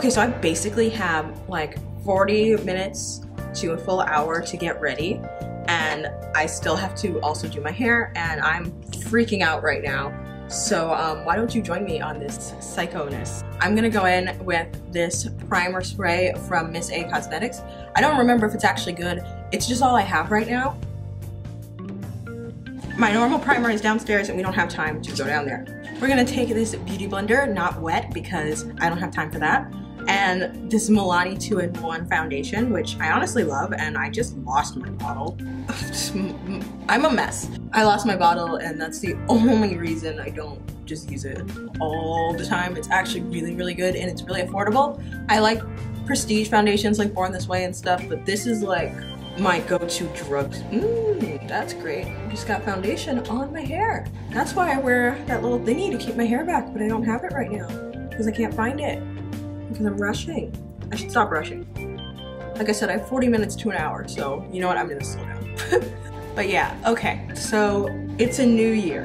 Okay, so I basically have like 40 minutes to a full hour to get ready, and I still have to also do my hair, and I'm freaking out right now. So why don't you join me on this psychoness? I'm gonna go in with this primer spray from Miss A Cosmetics. I don't remember if it's actually good. It's just all I have right now. My normal primer is downstairs and we don't have time to go down there. We're gonna take this beauty blender, not wet because I don't have time for that, and this Milani 2-in-1 foundation, which I honestly love, and I just lost my bottle. I'm a mess. I lost my bottle, and that's the only reason I don't just use it all the time. It's actually really, really good, and it's really affordable. I like prestige foundations like Born This Way and stuff, but this is like my go-to drug. That's great. I just got foundation on my hair. That's why I wear that little thingy to keep my hair back, but I don't have it right now because I can't find it because I'm rushing. I should stop rushing. Like I said, I have 40 minutes to an hour, so you know what, I'm gonna slow down. But yeah, okay, so it's a new year.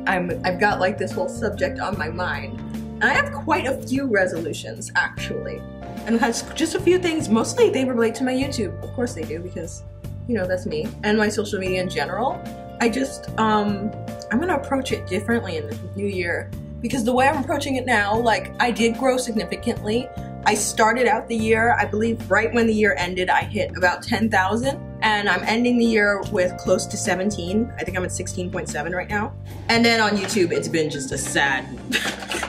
I've got like this whole subject on my mind, and I have quite a few resolutions actually. And that's just a few things. Mostly they relate to my YouTube. Of course they do, because you know, that's me. And my social media in general. I just, I'm gonna approach it differently in the new year, because the way I'm approaching it now, like, I did grow significantly. I started out the year, I believe right when the year ended, I hit about 10,000, and I'm ending the year with close to 17. I think I'm at 16.7 right now. And then on YouTube, it's been just a sad,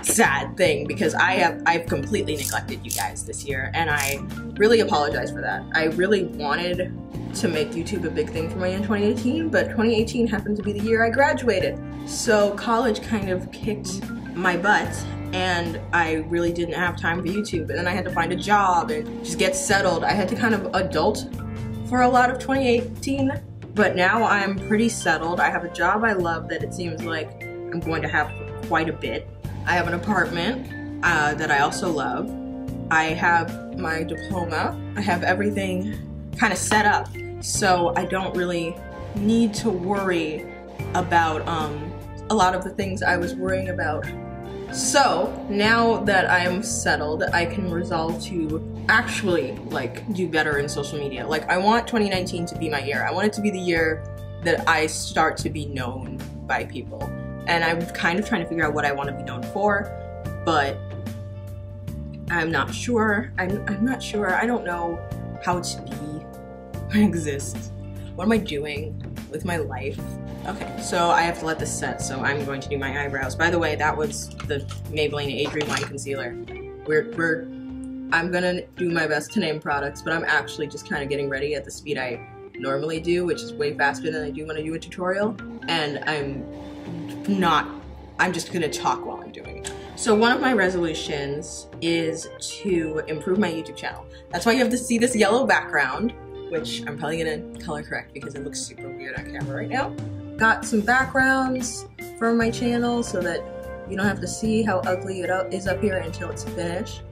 sad thing, because I've completely neglected you guys this year, and I really apologize for that. I really wanted to make YouTube a big thing for me in 2018, but 2018 happened to be the year I graduated. So college kind of kicked my butt, and I really didn't have time for YouTube, and then I had to find a job and just get settled. I had to kind of adult for a lot of 2018, but now I'm pretty settled. I have a job I love that it seems like I'm going to have for quite a bit. I have an apartment that I also love. I have my diploma. I have everything kind of set up, so I don't really need to worry about a lot of the things I was worrying about. So now that I'm settled, I can resolve to actually like do better in social media. Like, I want 2019 to be my year. I want it to be the year that I start to be known by people. And I'm kind of trying to figure out what I want to be known for, but I'm not sure. I'm not sure. I don't know how to be, exist. What am I doing with my life? Okay, so I have to let this set, so I'm going to do my eyebrows. By the way, that was the Maybelline Adrian Wine Concealer. I'm gonna do my best to name products, but I'm actually just kind of getting ready at the speed I normally do, which is way faster than I do when I do a tutorial. And I'm just gonna talk while I'm doing it. So one of my resolutions is to improve my YouTube channel. That's why you have to see this yellow background, which I'm probably gonna color correct because it looks super weird on camera right now. Got some backgrounds for my channel so that you don't have to see how ugly it is up here until it's finished.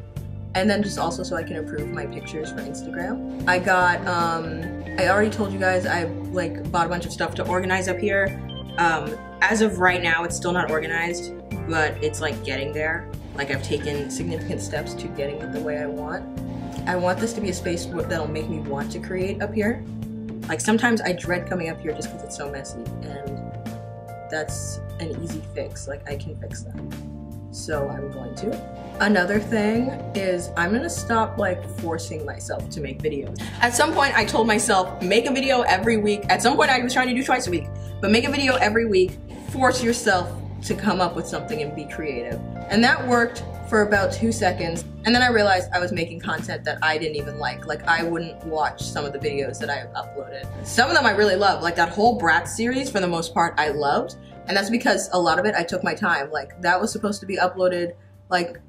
And then just also so I can improve my pictures for Instagram. I got, I already told you guys I like bought a bunch of stuff to organize up here. As of right now, it's still not organized, but it's like getting there. Like, I've taken significant steps to getting it the way I want. I want this to be a space that'll make me want to create up here. Like, sometimes I dread coming up here just because it's so messy, and that's an easy fix. Like, I can fix that. So I'm going to. Another thing is I'm gonna stop like forcing myself to make videos. At some point I told myself, make a video every week. At some point I was trying to do twice a week, but make a video every week. Force yourself to come up with something and be creative. And that worked for about 2 seconds. And then I realized I was making content that I didn't even like. Like, I wouldn't watch some of the videos that I have uploaded. Some of them I really love, like that whole Bratz series, for the most part, I loved. And that's because a lot of it, I took my time. Like, that was supposed to be uploaded like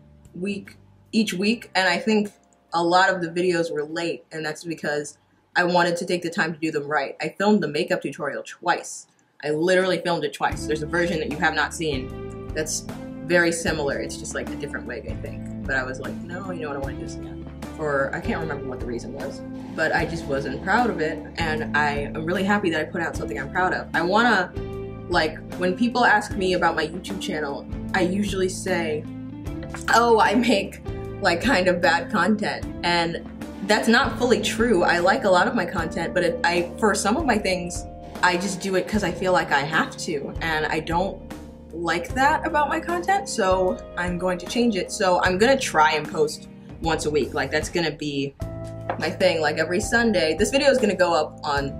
each week, and I think a lot of the videos were late, and that's because I wanted to take the time to do them right. I filmed the makeup tutorial twice. I literally filmed it twice. There's a version that you have not seen that's very similar. It's just like a different wig, I think. But I was like, no, you know what, I want to do this again. I can't remember what the reason was, but I just wasn't proud of it, and I am really happy that I put out something I'm proud of. I wanna, like, when people ask me about my YouTube channel, I usually say, oh, I make like kind of bad content, and that's not fully true. I like a lot of my content, but for some of my things, I just do it because I feel like I have to, and I don't like that about my content, so I'm going to change it. So I'm gonna try and post once a week. Like, that's gonna be my thing, like every Sunday. This video is gonna go up on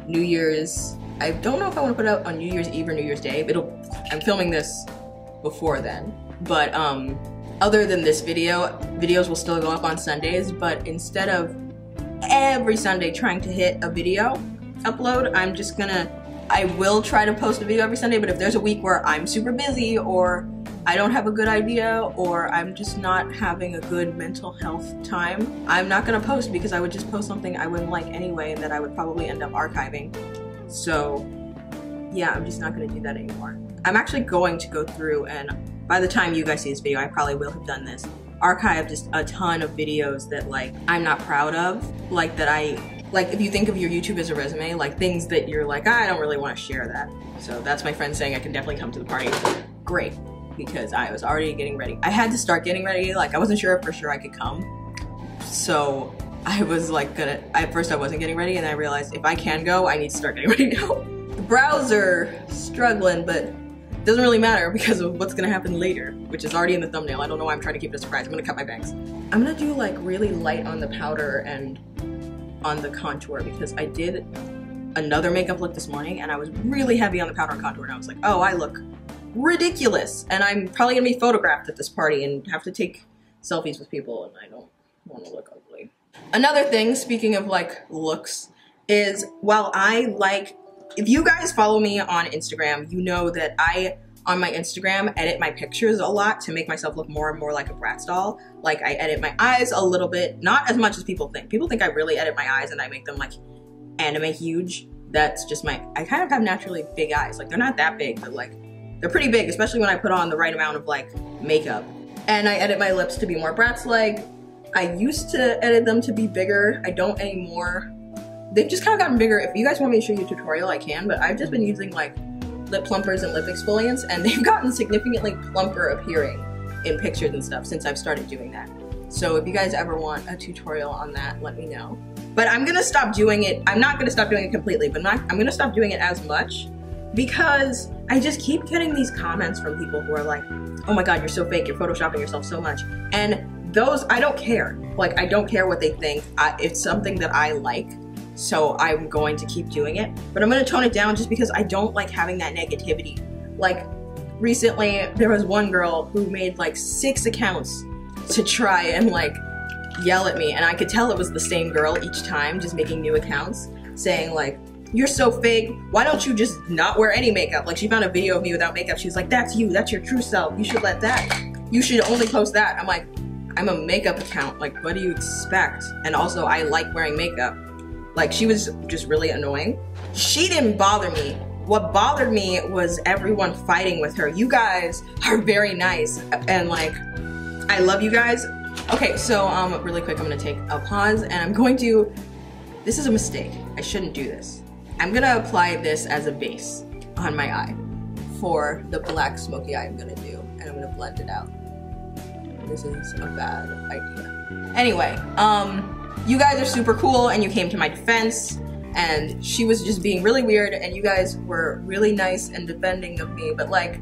New Year's. I don't know if I want to put it out on New Year's Eve or New Year's Day, but I'm filming this before then. But other than this video, videos will still go up on Sundays, but instead of every Sunday trying to hit a video upload, I will try to post a video every Sunday, but if there's a week where I'm super busy, or I don't have a good idea, or I'm just not having a good mental health time, I'm not gonna post, because I would just post something I wouldn't like anyway and that I would probably end up archiving. So yeah, I'm just not gonna do that anymore. I'm actually going to go through, and by the time you guys see this video, I probably will have done this, archive just a ton of videos that like I'm not proud of, like if you think of your YouTube as a resume, like things that you're like, I don't really want to share that. So that's my friend saying I can definitely come to the party. Great, because I was already getting ready. I had to start getting ready, like I wasn't sure if for sure I could come. So I was like at first I wasn't getting ready, and I realized if I can go, I need to start getting ready now. The brows are struggling, but it doesn't really matter because of what's gonna happen later, which is already in the thumbnail. I don't know why I'm trying to keep it a surprise. I'm gonna cut my bangs. I'm gonna do like really light on the powder and on the contour, because I did another makeup look this morning and I was really heavy on the powder and contour, and I was like, oh, I look ridiculous, and I'm probably gonna be photographed at this party and have to take selfies with people, and I don't want to look ugly. Another thing, speaking of like looks, is while I like, if you guys follow me on Instagram, you know that I, on my Instagram, edit my pictures a lot to make myself look more and more like a Bratz doll. Like, I edit my eyes a little bit, not as much as people think. People think I really edit my eyes and I make them like anime huge. That's just I kind of have naturally big eyes. Like, they're not that big, but like, they're pretty big, especially when I put on the right amount of like makeup. And I edit my lips to be more Bratz-like. I used to edit them to be bigger. I don't anymore. They've just kind of gotten bigger. If you guys want me to show you a tutorial, I can, but I've just been using like lip plumpers and lip exfoliants, and they've gotten significantly plumper appearing in pictures and stuff since I've started doing that. So if you guys ever want a tutorial on that, let me know. But I'm gonna stop doing it. I'm not gonna stop doing it completely, but I'm gonna stop doing it as much, because I just keep getting these comments from people who are like, oh my god, you're so fake, you're photoshopping yourself so much. And those, I don't care. Like, I don't care what they think. It's something that I like, so I'm going to keep doing it. But I'm gonna tone it down just because I don't like having that negativity. Like, recently, there was one girl who made like 6 accounts to try and like yell at me, and I could tell it was the same girl each time, just making new accounts, saying like, you're so fake, why don't you just not wear any makeup? Like, she found a video of me without makeup, she was like, that's you, that's your true self, you should let that, you should only post that. I'm like, I'm a makeup account, like what do you expect? And also, I like wearing makeup. Like, she was just really annoying. She didn't bother me. What bothered me was everyone fighting with her. You guys are very nice, and like, I love you guys. Okay, so really quick, I'm gonna take a pause, and I'm going to, this is a mistake, I shouldn't do this. I'm gonna apply this as a base on my eye for the black smoky eye I'm gonna do, and I'm gonna blend it out. This is a bad idea. Anyway, you guys are super cool, and you came to my defense, and she was just being really weird, and you guys were really nice and defending of me, but like,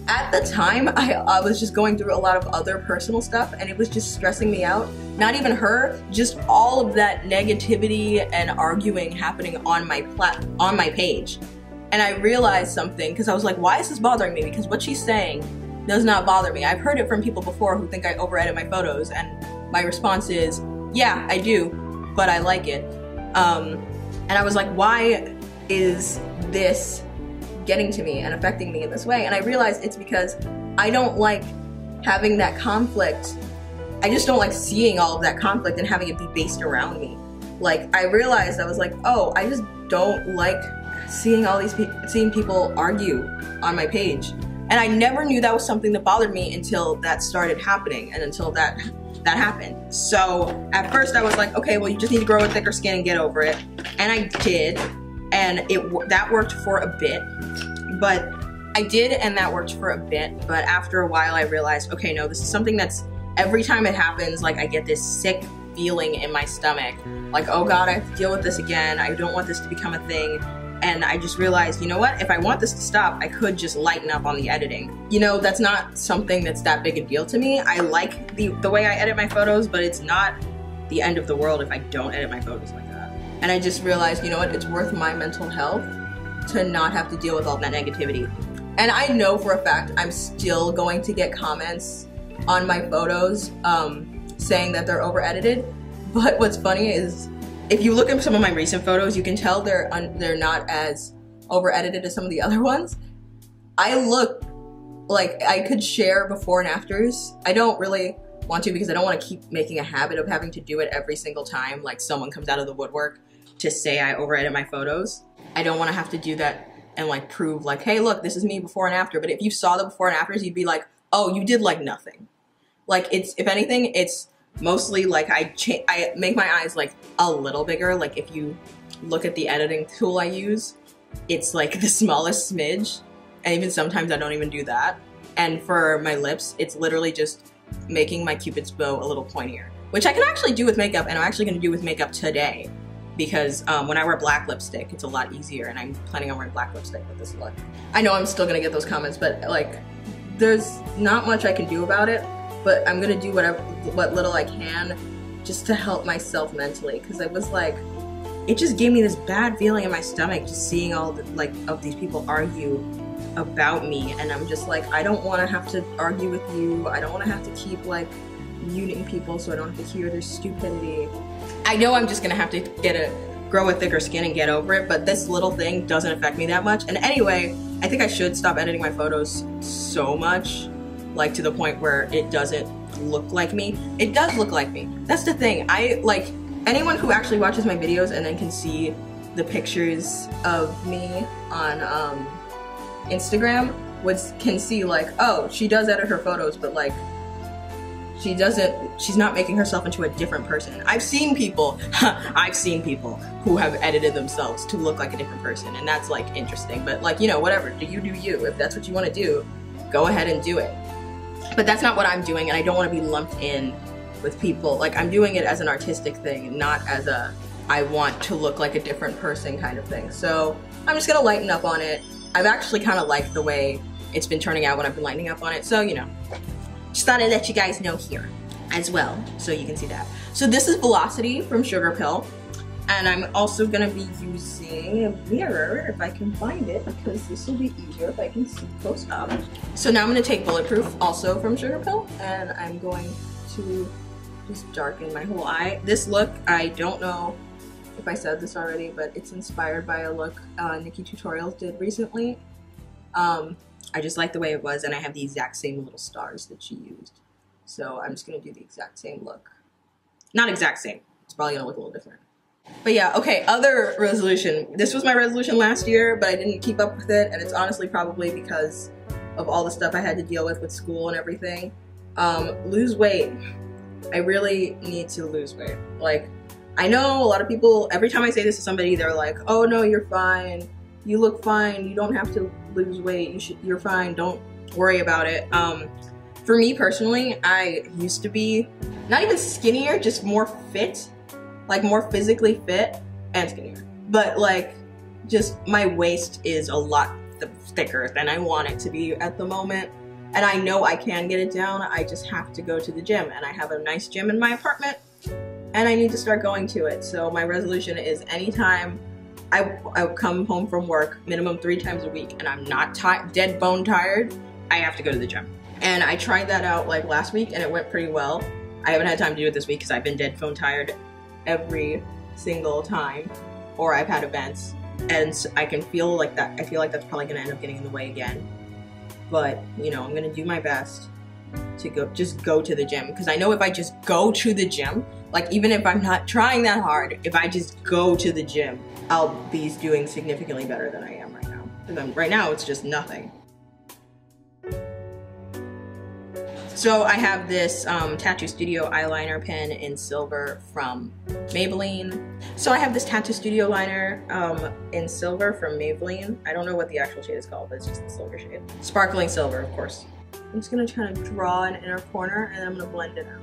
at the time, I was just going through a lot of other personal stuff, and it was just stressing me out. Not even her, just all of that negativity and arguing happening on my page. And I realized something, because I was like, why is this bothering me? Because what she's saying does not bother me. I've heard it from people before who think I over-edit my photos, and my response is, yeah, I do, but I like it. And I was like, why is this getting to me and affecting me in this way? And I realized it's because I don't like having that conflict. I just don't like seeing all of that conflict and having it be based around me. Like, I realized, I was like, oh, I just don't like seeing all these seeing people argue on my page. And I never knew that was something that bothered me until that started happening, and until that happened. So at first I was like, okay, well, you just need to grow a thicker skin and get over it. And I did, and that worked for a bit. But I did, and that worked for a bit, but after a while I realized, okay, no, this is something that's every time it happens, like I get this sick feeling in my stomach. Like, oh God, I have to deal with this again. I don't want this to become a thing. And I just realized, you know what? If I want this to stop, I could just lighten up on the editing. You know, that's not something that's that big a deal to me. I like the way I edit my photos, but it's not the end of the world if I don't edit my photos like that. And I just realized, you know what? It's worth my mental health to not have to deal with all that negativity. And I know for a fact I'm still going to get comments on my photos saying that they're over edited. But what's funny is, if you look at some of my recent photos, you can tell they're not as over edited as some of the other ones. I look like I could share before and afters. I don't really want to, because I don't want to keep making a habit of having to do it every single time like someone comes out of the woodwork to say I over edit my photos. I don't want to have to do that and like prove like, hey look, this is me before and after. But if you saw the before and afters, you'd be like, oh, you did like nothing. Like, it's, if anything, it's mostly like I make my eyes like a little bigger. Like if you look at the editing tool I use, it's like the smallest smidge, and even sometimes I don't even do that. And for my lips, it's literally just making my cupid's bow a little pointier, which I can actually do with makeup, and I'm actually going to do with makeup today, because when I wear black lipstick, it's a lot easier, and I'm planning on wearing black lipstick with this look. I know I'm still gonna get those comments, but like, there's not much I can do about it. But I'm gonna do what little I can just to help myself mentally, because I was like, it just gave me this bad feeling in my stomach just seeing all the, like, of these people argue about me, and I'm just like, I don't want to have to argue with you. I don't want to have to keep like muting people so I don't have to hear their stupidity. I know I'm just gonna have to grow a thicker skin and get over it, but this little thing doesn't affect me that much. And anyway, I think I should stop editing my photos so much, like to the point where it doesn't look like me. It does look like me. That's the thing. I like anyone who actually watches my videos and then can see the pictures of me on Instagram can see like, oh, she does edit her photos, but like she's not making herself into a different person. I've seen people who have edited themselves to look like a different person, and that's like interesting. But like, you know, whatever, do you. If that's what you want to do, go ahead and do it. But that's not what I'm doing, and I don't want to be lumped in with people. Like, I'm doing it as an artistic thing, not as a I want to look like a different person kind of thing. So I'm just gonna lighten up on it. I've actually kind of liked the way it's been turning out when I've been lightening up on it. So, you know, just thought I'd let you guys know here as well, so you can see that. So this is Velocity from Sugar Pill. And I'm also gonna be using a mirror if I can find it, because this will be easier if I can see close up. So now I'm gonna take Bulletproof, also from Sugar Pill, and I'm going to just darken my whole eye. This look, I don't know if I said this already, but it's inspired by a look Nikki Tutorials did recently. I just like the way it was, and I have the exact same little stars that she used. So I'm just gonna do the exact same look. Not exact same, it's probably gonna look a little different. But yeah, okay, other resolution. This was my resolution last year, but I didn't keep up with it, and it's honestly probably because of all the stuff I had to deal with school and everything. Lose weight. I really need to lose weight. Like, I know a lot of people, every time I say this to somebody, they're like, oh no, you're fine. You look fine. You don't have to lose weight. You're fine. Don't worry about it. For me personally, I used to be not even skinnier, just more fit. Like more physically fit and skinnier. But like, just my waist is a lot thicker than I want it to be at the moment. And I know I can get it down, I just have to go to the gym. And I have a nice gym in my apartment, and I need to start going to it. So my resolution is anytime I come home from work, minimum 3 times a week, and I'm not dead bone tired, I have to go to the gym. And I tried that out like last week, and it went pretty well. I haven't had time to do it this week because I've been dead bone tired every single time, or I've had events, and I can feel like that. I feel like that's probably gonna end up getting in the way again. But you know, I'm gonna do my best to just go to the gym, because I know if I just go to the gym, like even if I'm not trying that hard, if I just go to the gym, I'll be doing significantly better than I am right now. Because right now it's just nothing. So I have this Tattoo Studio eyeliner pen in silver from Maybelline. So I have this Tattoo Studio liner in silver from Maybelline. I don't know what the actual shade is called, but it's just the silver shade. Sparkling silver, of course. I'm just gonna try to draw an inner corner and then I'm gonna blend it out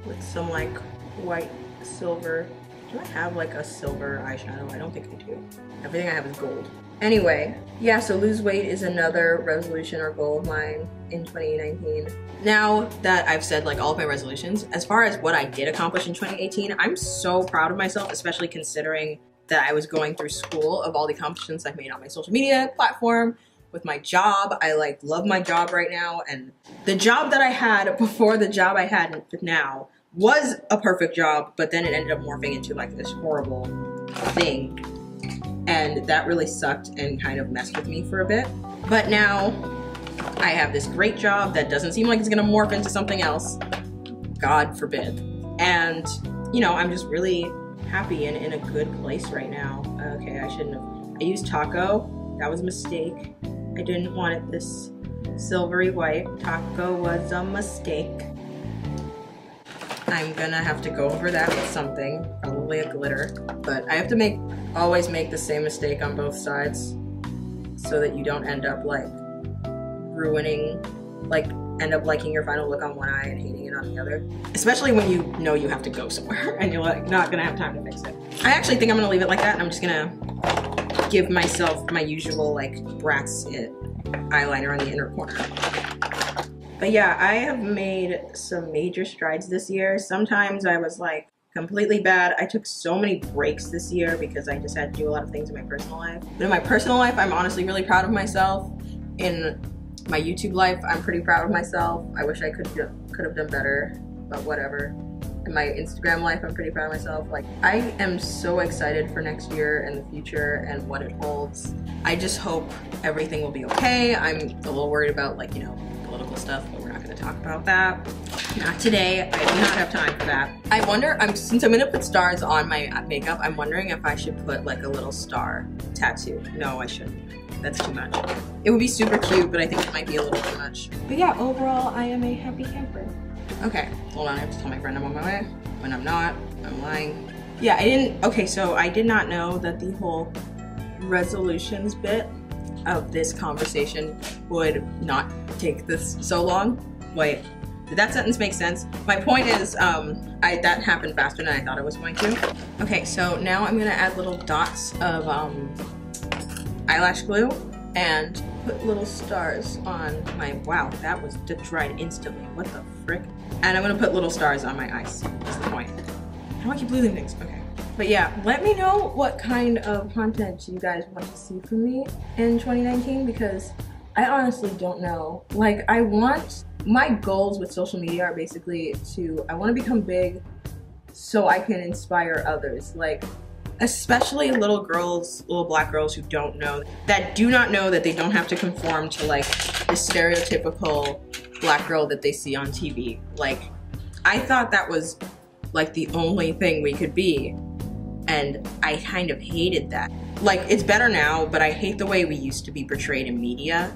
with some like white silver. Do I have like a silver eyeshadow? I don't think I do. Everything I have is gold. Anyway, yeah, so lose weight is another resolution or goal of mine in 2019. Now that I've said like all of my resolutions, as far as what I did accomplish in 2018, I'm so proud of myself, especially considering that I was going through school, of all the accomplishments I've made on my social media platform, with my job. I like love my job right now, and the job that I had before the job I had now was a perfect job, but then it ended up morphing into like this horrible thing, and that really sucked and kind of messed with me for a bit. But now I have this great job that doesn't seem like it's gonna morph into something else, God forbid. And you know, I'm just really happy and in a good place right now. Okay, I shouldn't have. I used taco. That was a mistake. I didn't want it this silvery white. Taco was a mistake. I'm gonna have to go over that with something, probably a glitter. But I have to always make the same mistake on both sides so that you don't end up like ruining, like end up liking your final look on one eye and hating it on the other. Especially when you know you have to go somewhere and you're like not gonna have time to fix it. I actually think I'm gonna leave it like that, and I'm just gonna give myself my usual like Bratz It eyeliner on the inner corner. But yeah, I have made some major strides this year. Sometimes I was like completely bad. I took so many breaks this year because I just had to do a lot of things in my personal life. But in my personal life, I'm honestly really proud of myself. In my YouTube life, I'm pretty proud of myself. I wish I could have done better, but whatever. In my Instagram life, I'm pretty proud of myself. Like, I am so excited for next year and the future and what it holds. I just hope everything will be okay. I'm a little worried about, like, you know, political stuff, but we're not gonna talk about that. Not today. I do not have time for that. I wonder, since I'm gonna put stars on my makeup, I'm wondering if I should put like a little star tattoo. No, I shouldn't. That's too much. It would be super cute, but I think it might be a little too much. But yeah, overall, I am a happy camper. Okay, hold on, I have to tell my friend I'm on my way. When I'm not, I'm lying. Yeah, so I did not know that the whole resolutions bit of this conversation would not take this so long. Wait, did that sentence make sense? My point is, that happened faster than I thought it was going to. Okay, so now I'm gonna add little dots of eyelash glue and put little stars on my, wow, that was dried instantly. What the frick? And I'm gonna put little stars on my eyes, that's the point. How do I keep losing things? Okay. But yeah, let me know what kind of content you guys want to see from me in 2019, because I honestly don't know. Like, my goals with social media are basically I want to become big so I can inspire others. Like, especially little girls, little black girls who do not know that they don't have to conform to like the stereotypical black girl that they see on TV. Like, I thought that was like the only thing we could be, and I kind of hated that. Like, it's better now, but I hate the way we used to be portrayed in media,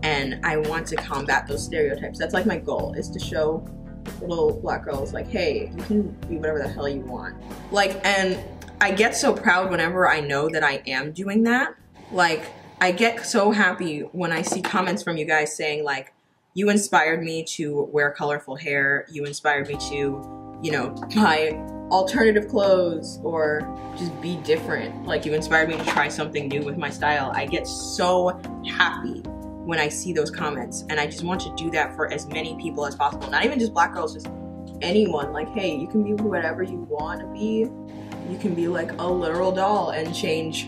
and I want to combat those stereotypes. That's like my goal, is to show little black girls like, hey, you can be whatever the hell you want. Like, and I get so proud whenever I know that I am doing that. Like, I get so happy when I see comments from you guys saying like, you inspired me to wear colorful hair, you inspired me to, you know, buy alternative clothes or just be different. Like, you inspired me to try something new with my style. I get so happy when I see those comments, and I just want to do that for as many people as possible. Not even just black girls, just anyone. Like, hey, you can be whatever you want to be. You can be like a literal doll and change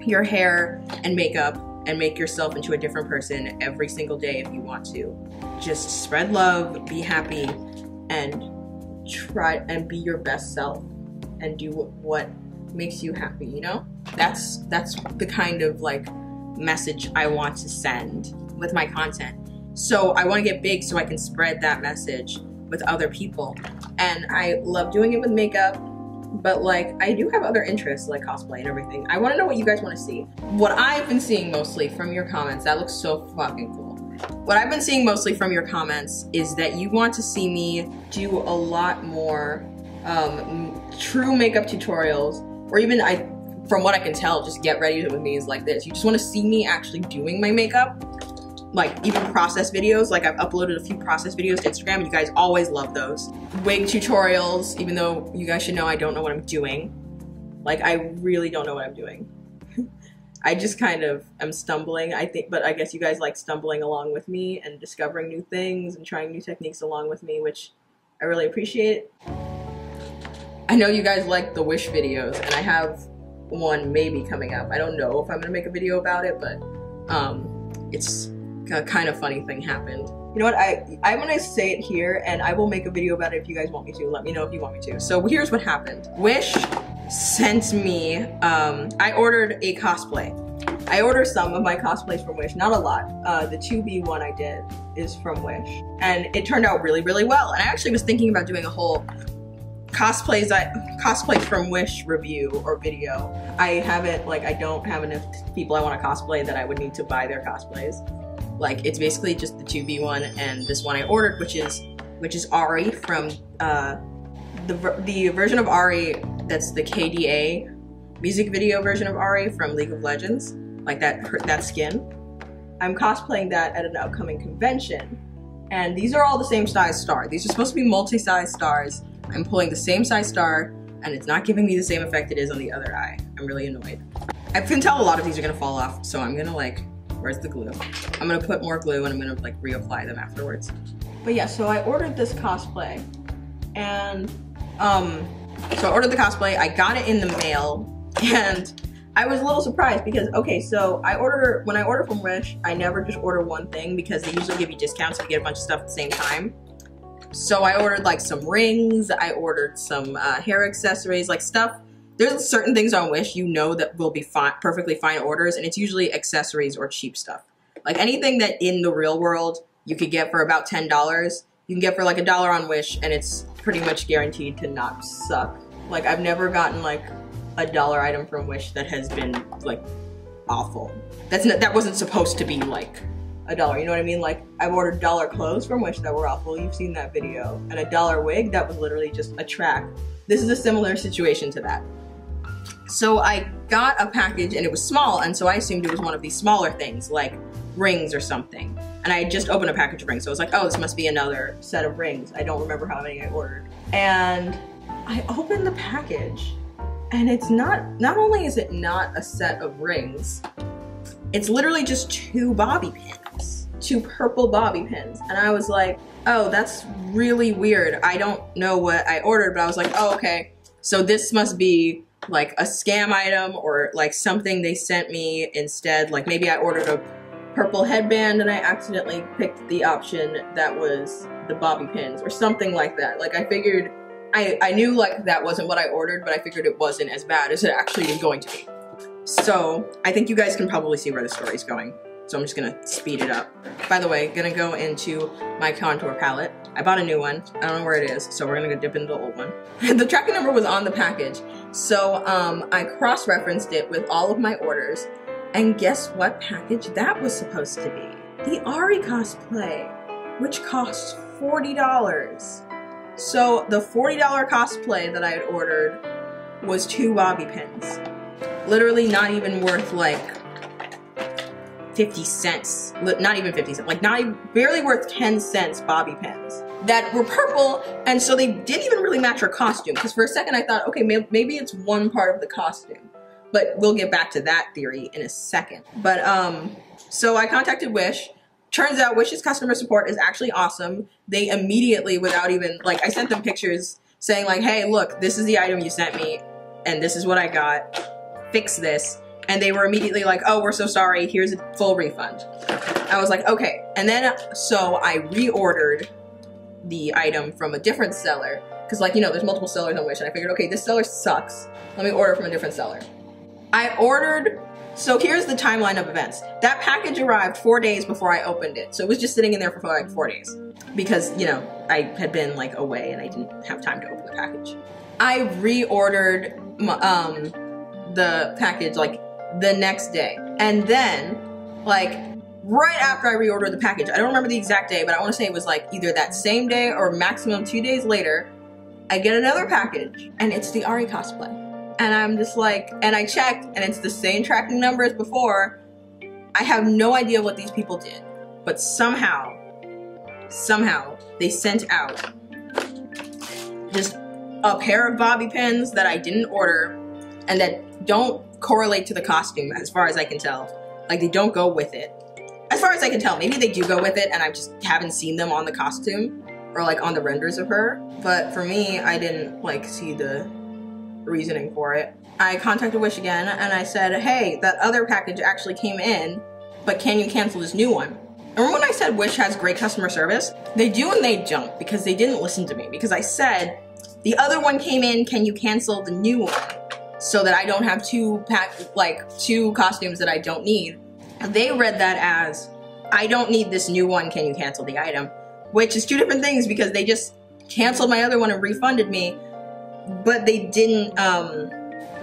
your hair and makeup and make yourself into a different person every single day if you want to. Just spread love, be happy, and try and be your best self and do what makes you happy, you know? That's the kind of like message I want to send with my content. So I want to get big so I can spread that message with other people. And I love doing it with makeup, but like, I do have other interests like cosplay and everything. I want to know what you guys want to see. What I've been seeing mostly from your comments, that looks so fucking cool. What I've been seeing mostly from your comments is that you want to see me do a lot more true makeup tutorials, or even, from what I can tell, just get ready with me is like this. You just want to see me actually doing my makeup like even process videos. Like I've uploaded a few process videos to Instagram and you guys always love those. Wig tutorials, even though you guys should know I don't know what I'm doing. Like I really don't know what I'm doing. I just kind of am stumbling, I think, but I guess you guys like stumbling along with me and discovering new things and trying new techniques along with me, which I really appreciate. I know you guys like the Wish videos, and I have one maybe coming up. I don't know if I'm gonna make a video about it, but it's a kind of funny thing happened. You know what, I'm gonna say it here, and I will make a video about it if you guys want me to. Let me know if you want me to. So here's what happened. Wish sent me, I ordered a cosplay. I ordered some of my cosplays from Wish, not a lot. The 2B one I did is from Wish, and it turned out really, really well. And I actually was thinking about doing a whole cosplays from Wish review or video. I haven't, like, I don't have enough people I want to cosplay that I would need to buy their cosplays. Like, it's basically just the 2B one and this one I ordered, which is Ari from the version of Ari that's the KDA music video version of Ari from League of Legends, like that skin. I'm cosplaying that at an upcoming convention, and these are all the same size star. These are supposed to be multi-size stars. I'm pulling the same size star, and it's not giving me the same effect it is on the other eye. I'm really annoyed. I can tell a lot of these are gonna fall off, so I'm gonna like, where's the glue? I'm gonna put more glue and I'm gonna like reapply them afterwards. But yeah, so I ordered this cosplay, and so I ordered the cosplay, I got it in the mail, and I was a little surprised because, okay, so when I order from Wish, I never just order one thing because they usually give you discounts if you get a bunch of stuff at the same time. So I ordered like some rings, I ordered some hair accessories, like stuff. There's certain things on Wish you know that will be perfectly fine orders, and it's usually accessories or cheap stuff. Like anything that in the real world you could get for about $10, you can get for like $1 on Wish, and it's pretty much guaranteed to not suck. Like I've never gotten like a $1 item from Wish that has been like awful. That wasn't supposed to be like $1, you know what I mean? Like I've ordered $1 clothes from Wish that were awful, you've seen that video, and a $1 wig that was literally just a track. This is a similar situation to that. So I got a package and it was small, and so I assumed it was one of these smaller things like rings or something. And I had just opened a package of rings, so I was like, oh, this must be another set of rings. I don't remember how many I ordered. And I opened the package, and it's not only is it not a set of rings, it's literally just 2 bobby pins, 2 purple bobby pins. And I was like, oh, that's really weird. I don't know what I ordered, but I was like, oh, okay. So this must be like a scam item or like something they sent me instead. Like maybe I ordered a purple headband and I accidentally picked the option that was the bobby pins or something like that. Like I figured, I knew like that wasn't what I ordered, but I figured it wasn't as bad as it actually is going to be. So I think you guys can probably see where the story's going. So I'm just gonna speed it up. By the way, gonna go into my contour palette. I bought a new one. I don't know where it is, so we're gonna go dip into the old one. The tracking number was on the package. So I cross-referenced it with all of my orders, and guess what package that was supposed to be? The Ari cosplay, which cost $40. So the $40 cosplay that I had ordered was 2 bobby pins. Literally not even worth like 50 cents. Not even 50 cents. Like barely worth 10 cents bobby pins that were purple, and so they didn't even really match her costume. Because for a second I thought, okay, maybe it's one part of the costume. But we'll get back to that theory in a second. But so I contacted Wish. Turns out Wish's customer support is actually awesome. They immediately, without even, like, I sent them pictures saying like, hey, look, this is the item you sent me, and this is what I got. Fix this. And they were immediately like, oh, we're so sorry, here's a full refund. I was like, okay. And then, so I reordered the item from a different seller. Because like, you know, there's multiple sellers on Wish, and I figured, okay, this seller sucks. Let me order from a different seller. I ordered, so here's the timeline of events. That package arrived 4 days before I opened it. So it was just sitting in there for like 4 days. Because, you know, I had been like away and I didn't have time to open the package. I reordered the package like the next day. And then, like, right after I reordered the package, I don't remember the exact day, but I want to say it was like either that same day or maximum 2 days later, I get another package, and it's the Ari cosplay. And I'm just like, and I checked, and it's the same tracking number as before. I have no idea what these people did. but somehow they sent out just a pair of bobby pins that I didn't order and that don't correlate to the costume as far as I can tell. Like, they don't go with it. As far as I can tell, maybe they do go with it and I just haven't seen them on the costume or like on the renders of her. But for me, I didn't like see the reasoning for it. I contacted Wish again and I said, hey, that other package actually came in, but can you cancel this new one? Remember when I said Wish has great customer service? They do and they don't, because they didn't listen to me. Because I said, the other one came in, can you cancel the new one? So that I don't have two costumes that I don't need. They read that as, I don't need this new one, can you cancel the item? Which is two different things, because they just canceled my other one and refunded me, but they didn't,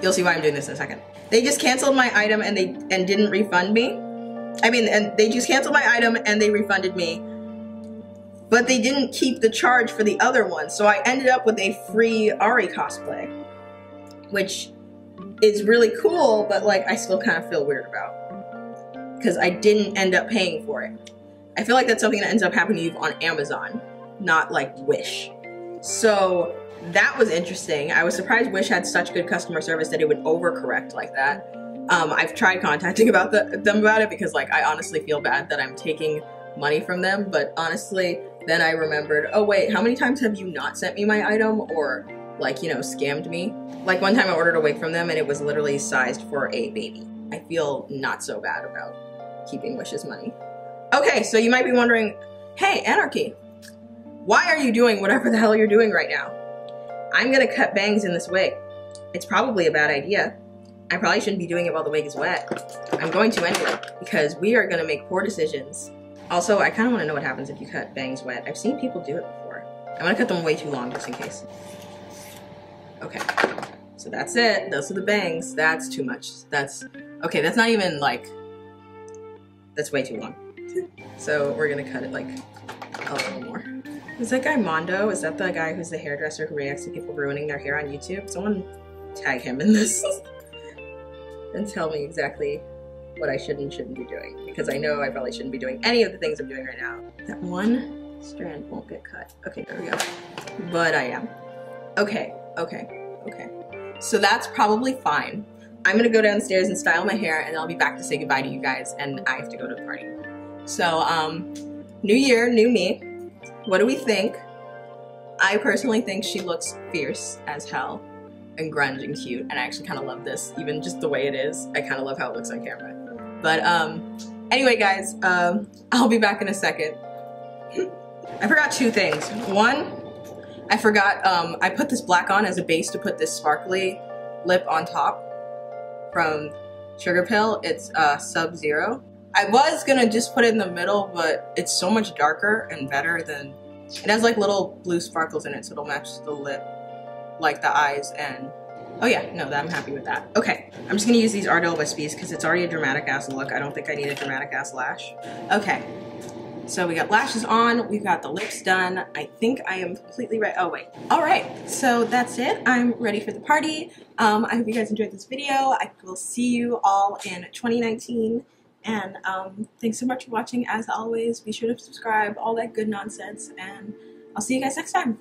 you'll see why I'm doing this in a second. They just canceled my item and didn't refund me. And they just canceled my item and they refunded me, but they didn't keep the charge for the other one. So I ended up with a free Ari cosplay, which is really cool, but like I still kind of feel weird about, because I didn't end up paying for it. I feel like that's something that ends up happening to you on Amazon, not like Wish. So that was interesting. I was surprised Wish had such good customer service that it would overcorrect like that. I've tried contacting them about it, because like I honestly feel bad that I'm taking money from them, but honestly then I remembered, oh wait, how many times have you not sent me my item or like, you know, scammed me? Like one time I ordered a wig from them and it was literally sized for a baby. I feel not so bad about keeping Wish's money. Okay, so you might be wondering, hey Anarchy, why are you doing whatever the hell you're doing right now? I'm gonna cut bangs in this wig. It's probably a bad idea. I probably shouldn't be doing it while the wig is wet. I'm going to anyway, because we are gonna make poor decisions. Also, I kinda wanna know what happens if you cut bangs wet. I've seen people do it before. I'm gonna cut them way too long just in case. Okay, so that's it. Those are the bangs. That's too much. Okay, that's not even like, that's way too long. So we're gonna cut it like a little more. Is that guy Mondo? Is that the guy who's the hairdresser who reacts to people ruining their hair on YouTube? Someone tag him in this and tell me exactly what I should and shouldn't be doing, because I know I probably shouldn't be doing any of the things I'm doing right now. That one strand won't get cut. Okay, there we go. But I am. Okay. So that's probably fine. I'm gonna go downstairs and style my hair and I'll be back to say goodbye to you guys, and I have to go to the party. So, new year, new me. What do we think? I personally think she looks fierce as hell and grunge and cute, and I actually kind of love this, even just the way it is. I kind of love how it looks on camera. But anyway guys, I'll be back in a second. I forgot two things. One, I forgot I put this black on as a base to put this sparkly lip on top from Sugar Pill. It's Sub-Zero. I was gonna just put it in the middle, but it's so much darker and better than, it has like little blue sparkles in it, so it'll match the lip, like the eyes, and oh yeah, no, I'm happy with that. Okay, I'm just gonna use these Ardell Wispies because it's already a dramatic ass look. I don't think I need a dramatic ass lash. Okay, so we got lashes on, we've got the lips done. I think I am completely ready. Oh wait. All right, so that's it. I'm ready for the party. I hope you guys enjoyed this video. I will see you all in 2019. And thanks so much for watching. As always, be sure to subscribe, all that good nonsense, and I'll see you guys next time.